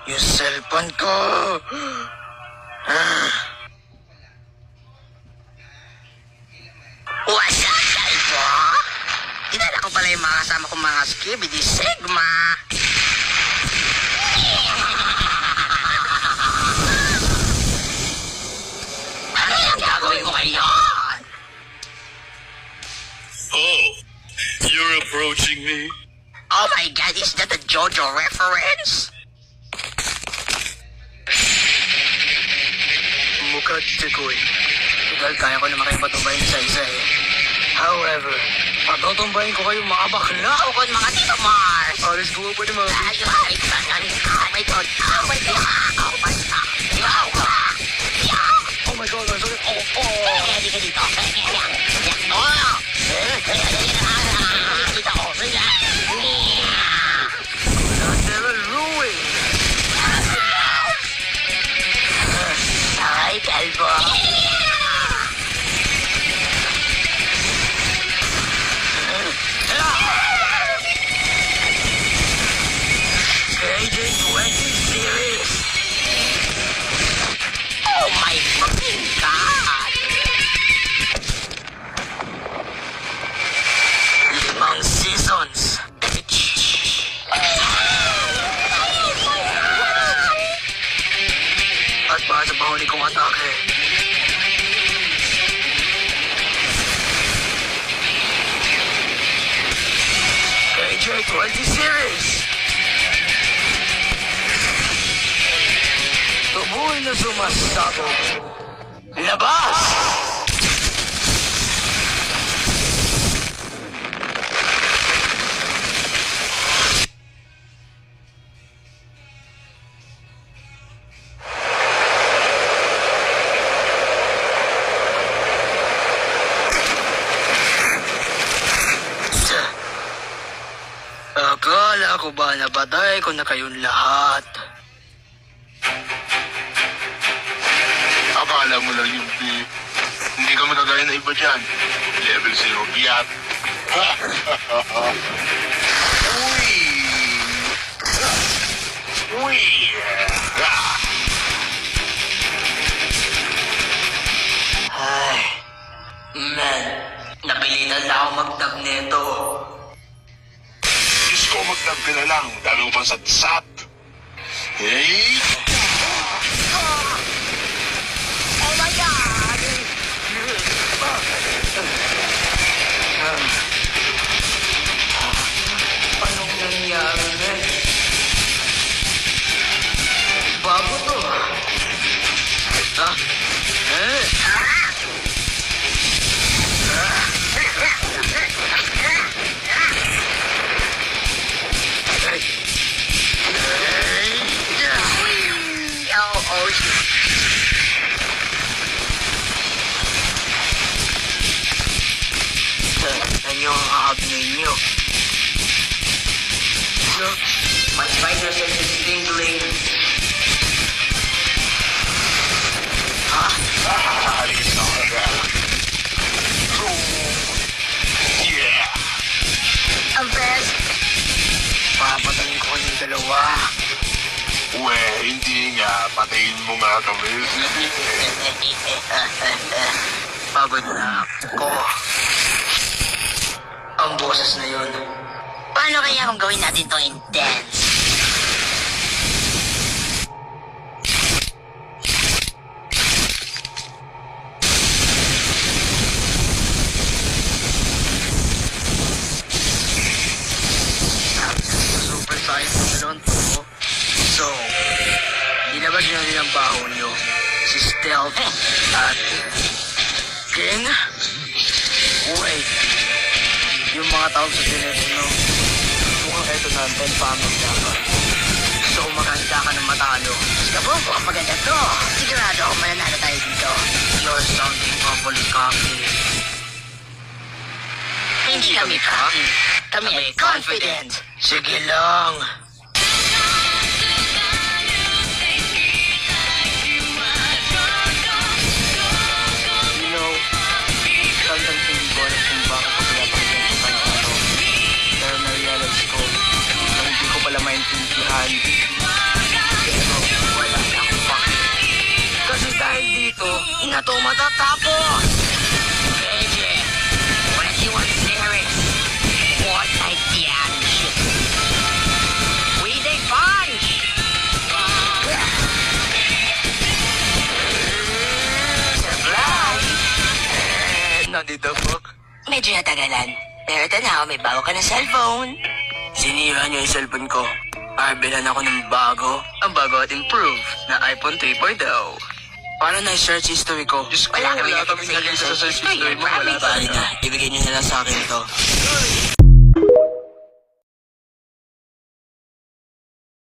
Yung cellphone ko! What's up, Kalbo? Kilala ko pala yung mga kasama kong mga Skibidi Sigma. Ano yung gagawin mo ngayon? Oh, you're approaching me? Oh my God, is that a JoJo reference? Mukha Tikoy. Total, kaya ko naman kayong patumbayin sa isa eh. However, patutumbayin ko kayong mga bakla. Tukod mga Tito Mars. Alis ko pa ni mga... Ay, oh my God. Oh my God. Oh my God. Oh my God, I'm sorry. Oh. Hindi ka dito. Lateral ruin. Ay, Kalbo. KJ20 series. Oh my fucking God. 5 seasons. At para sa pahuli kong atake. KJ20 series. Tubuhin na sumasabog. Labas! Akala ko ba nabatay ko na kayong lahat? Akala mo lang yung B. Hindi kami kagaya na iba dyan. Level 0 biat. Uy! Uy! Ay, man, napilitan na ako magtag nito. Diyos ko, magtag ka na lang. Dami mo pang satsat. Hey! Oh my God. Anong nangyari, man? Bago to. Ha? Eh? Oh, shit. Ano yung aabnay niyo? My spider sense is tingling. Ha? Halika sa akin. Yeah! Ang best. Papatayin ko kayong dalawa. We, hindi nga. Patayin mo nga kami. Pagod na ako. Ang boses na yun. Paano kaya kung gawin natin to intense? Super science na naman to. So, ilabas nyo din ang baho nyo. Si Stealth at King? Wait. Yung mga tawag sa telepono. Mukhang eto na ang 10 pamag dapat. So, maganda ka ng matalo. Gabo, mukhang maganda to. Sigurado ako mananalo tayo dito. You're sounding awfully cocky. Hindi kami cocky. Kami ay confident. Sige lang. You know, sometimes hindi ko alam kung bakit ko pinapakinggan sa kanya ito. Pero na-realize ko na hindi ko pala maintindihan. dito na to matatapos. Pwede. What you want, Series? Multi-damage. With a punch! Nandito po. Medyo natagalan. Pero tanaw, may bago ka na cellphone. Sinira niyo yung cellphone ko. Bilhan ako ng bago. Ang bago at improved na iPhone 3.0. Para na search history ko. Wala kami nakita kami sa iyo. nakita sa search Ay, history mo. Wala promise. Bali na, ibigay niyo na lang sa akin to.